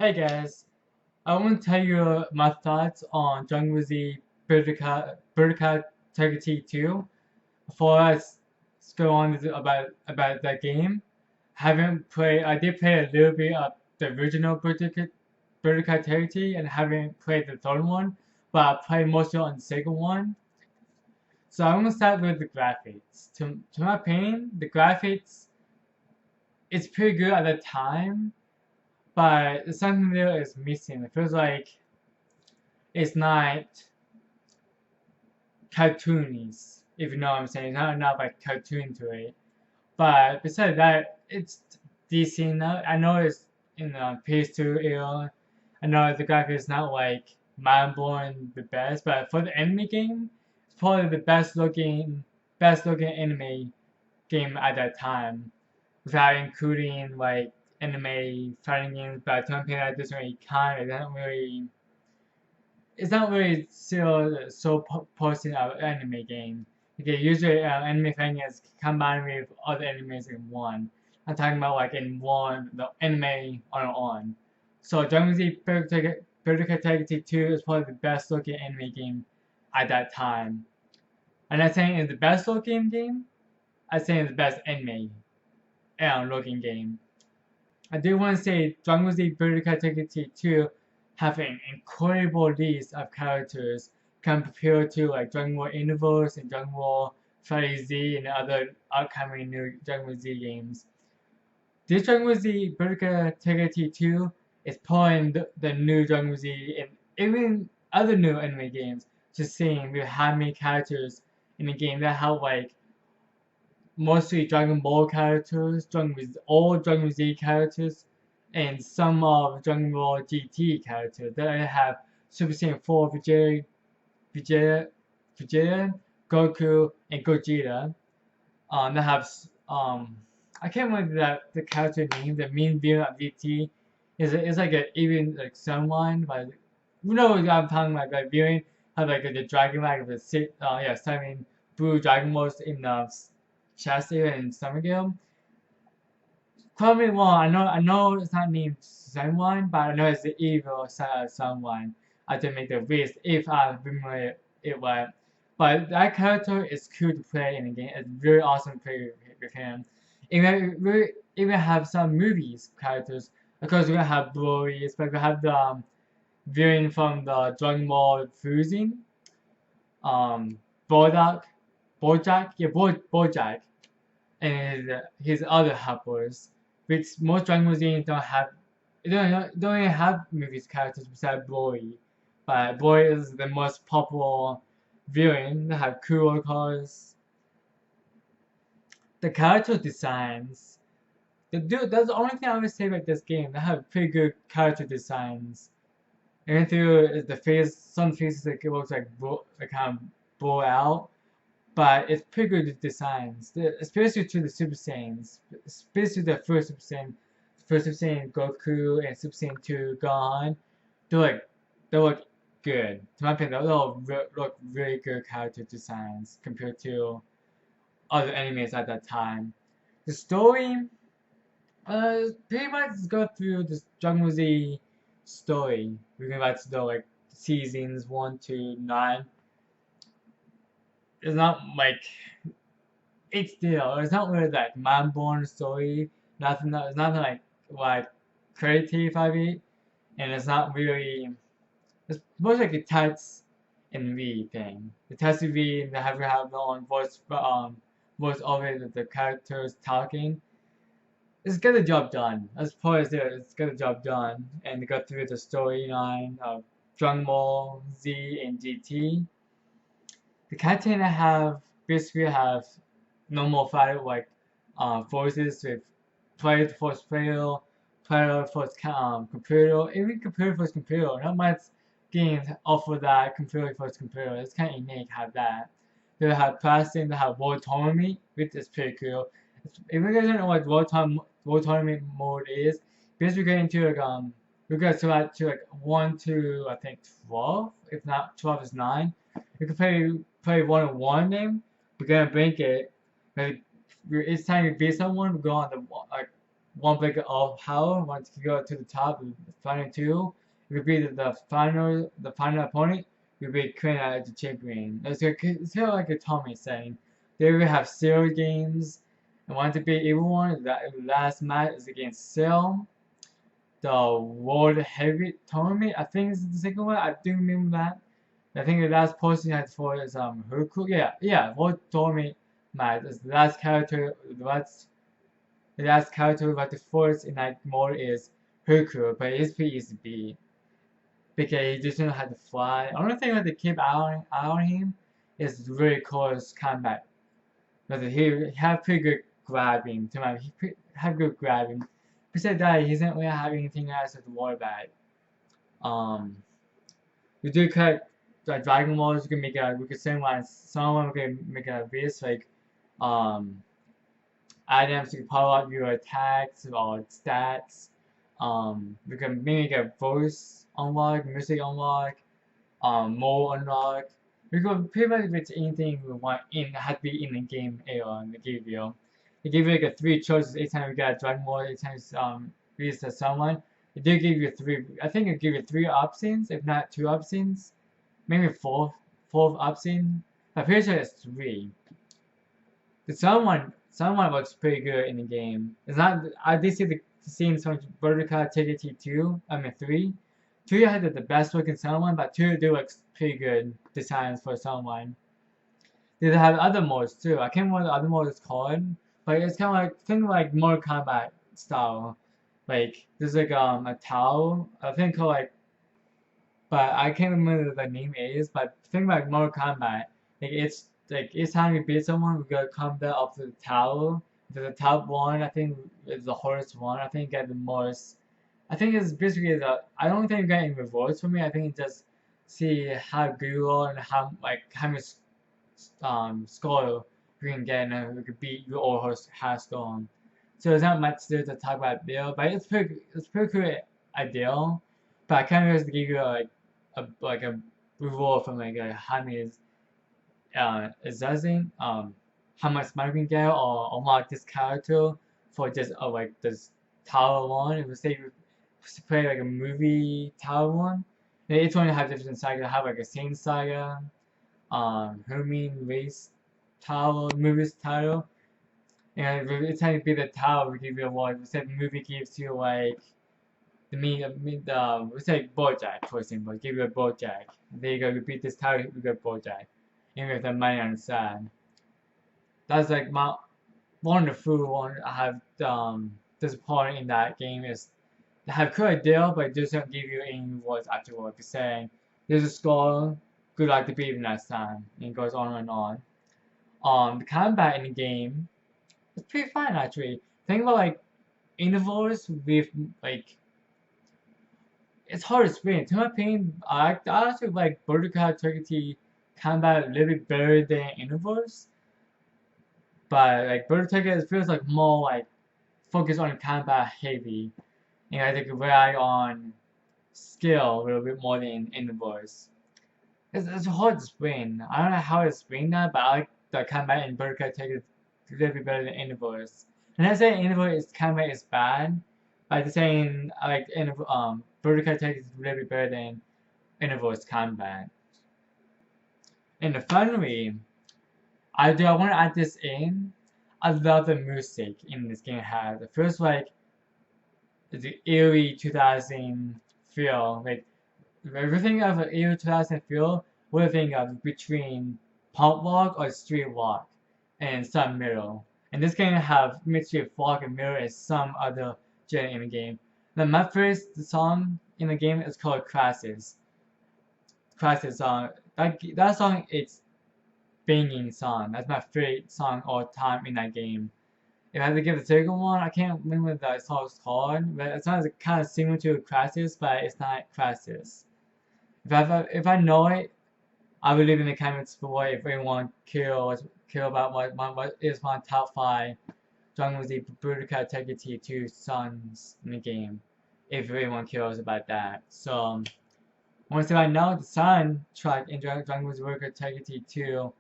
Hey guys, I want to tell you my thoughts on Dragonball Z Budokai Tenkaichi 2. Before I go on about that game, I did play a little bit of the original Budokai Tenkaichi and haven't played the third one, but I played mostly on the second one. So I'm gonna start with the graphics. To my opinion, the graphics is pretty good at the time, but something there is missing. It feels like it's not cartoonies, if you know what I'm saying. It's not enough like cartoon to it. But besides that, it's decent. I know it's in the PS2 era. I know the graphics is not like mind-blowing the best, but for the anime game, it's probably the best looking anime game at that time, without including like anime fighting games. But something that doesn't really count. It's not really still so posting of anime game. Okay, usually anime thing is combined with other animes in one. I'm talking about like in one, the anime on its own. So Dragon Z Budokai Tenkaichi 2 is probably the best looking anime game at that time. I'm not saying it's the best looking game, I'm saying it's the best anime looking game. I do want to say Dragon Z Budokai Tenkaichi 2 have an incredible list of characters compared to like Dragon Ball Universe and Dragon Ball Fighter Z and other upcoming new Dragon Ball Z games. This Dragon Ball Z Budokai Tenkaichi 2 is pulling the new Dragon Ball Z and even other new anime games, just seeing with how many characters in the game that have like mostly Dragon Ball characters, all Dragon Ball Z characters, and some of Dragon Ball GT characters that I have Super Saiyan 4 Vegeta, Goku, and Gogeta. That have I can't remember the character name. The main villain of GT is like a even like someone, but you know what I'm talking about. Like villain have like the dragon like the seven blue Dragon Balls in the chest area in Summergale. Correct me wrong. I know it's not named someone, but I know it's the evil side of someone. I did make the list if I remember it right. But that character is cool to play in the game. It's very awesome to play with him. We even have some movies characters. Of course, we're gonna have Broly, but we have the villain from the Dragon Ball Fusing, um, Bojack, Bojack, and his other helpers, which most Dragon Ball Z don't even have movies characters besides Broly. But Broly is the most popular villain that have cooler colors. The character designs. That's the only thing I would say about this game. They have pretty good character designs. Even through the face, some faces like it looks like kind of blow out, but it's pretty good designs, especially to the Super Saiyans, especially the first Super Saiyan Goku and Super Saiyan 2 Gohan. They look good. To my opinion, they look really good character designs compared to other animes at that time. The story, pretty much go through the Dragon Ball Z story. We can about to know like seasons 1 to 9. It's not like it's not really like mind-blowing story. It's nothing like creative of it, and it's not really. It's more like a text and read thing. The text and read and have their own voice over the characters talking. It's get the job done. As far as there, it's get the job done, and go through the storyline of Dragon Ball Z and GT. The content I basically have normal fight like forces with player force player force computer, even computer force computer. Not much games offer that computer force computer. It's kind of unique have that. They have plastic, they have world tournament, which is pretty cool. If you guys don't know what world tournament mode is, basically get into like we go to like 1 to I think 12. If not 12 is 9. You can play 1-on-1 game. We're gonna break it. Like each time you beat someone, we go on the like one break of power. Once you go to the top, the final two, it would be the final opponent. It would be Queen as the champion. It's kind of like a Tommy saying. They will have CERO games, and want to beat everyone. The last match is against CERO. The World Heavy Tournament, I think is the second one. I do remember that. I think the last person had for is Herku. Yeah, World Tournament match is the last character. The last character but the first in that mode is Herku, but it's pretty easy to beat because he doesn't have to fly. The only thing that they keep eye on him is really close combat. But he have pretty good grabbing. He have good grabbing. Besides that, he doesn't really have anything else to worry about. We do cut the Dragon Balls. We can send someone we can make a base like items to power up your attacks or stats. We can maybe get voice unlock, music unlock, mode unlock. We could pretty much with anything we want had to be in the game era they give you. They give you like 3 choices each time you get a Dragon Ball, each time release to someone. It did give you 3, I think it give you 3 options, if not 2 options. Maybe 4th option. I'm pretty sure it's 3. The someone looks pretty good in the game. It's not, I did see the scene from Budokai Tenkaichi 2, 3. 2 had the best looking someone, but 2 do look pretty good designs for someone. They have other modes too. I can't remember what the other mode is called, but it's kind of like, think like Mortal Kombat style. Like, there's like a towel, I think called like, but I can't remember what the name is, but think like Mortal Kombat. It's like each time you beat someone, we go combat up to the tower. The top one, I think, is the hardest one. I think get the most. I think it's basically I don't think you get any rewards for me. I think just see how good you are and how much score you can get and you can beat your old house storm. So there's not much there to talk about there, but it's pretty cool idea. But I kind of just give you a reward from like how many it doesn't how much money you can get or unlock this character for just like this tower one. If we say you play like a movie tower one, then each one have different saga. Have like a Saint Saga, Hermine Race Tower, movies title. And every time you beat the tower, we give you a reward. We said the movie gives you like we say Bojack for example, give you a Bojack. There you go, you beat this tower, you get Bojack. And with the money on the side. That's like my wonderful one I have disappointed in that game is they have cool idea but it doesn't give you any rewards afterward. You're saying there's a score, good luck to beat him next time. And it goes on and on. The combat in the game is pretty fun actually. Think about like intervals with like it's hard to explain. To my opinion, I actually like Budokai Tenkaichi combat a little bit better than intervals. But like Budokai feels like more like focused on combat heavy. And I think rely on skill a little bit more than intervals. It's hard to explain. I don't know how to explain that, but I like the combat in Budokai Tenkaichi a little bit better than intervals. And I'm saying intervals combat is bad, but I'm saying I like Budokai Tenkaichi is a little bit better than intervals combat. And finally, I want to add this in. I love the music in this game has. The first like the eerie 2000 feel. Like everything of an eerie 2000 feel, what do you think of between punk rock or street rock and some middle? And this game have mixture of rock and middle and some other genre in the game. Now my first song in the game is called Crisis. Crisis song. That song is banging song. That's my favorite song all time in that game. If I had to give the second one, I can't remember what that song is called, but it sounds kind of similar to Crisis, but it's not Crisis. If I know it, I will leave in the comments below if anyone care about what is my top 5 Dragonball Z Budokai Tenkaichi 2 songs in the game. If anyone cares about that. So once I know the soundtrack in Dragonball Z Budokai Tenkaichi 2,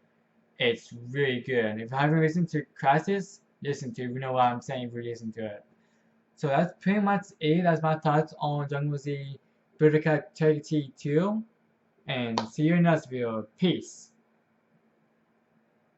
it's really good. If you haven't listened to Crisis, listen to it. You know what I'm saying if you listen to it. So that's pretty much it. That's my thoughts on Dragon Ball Z Budokai Tenkaichi 2. And see you in the next video. Peace.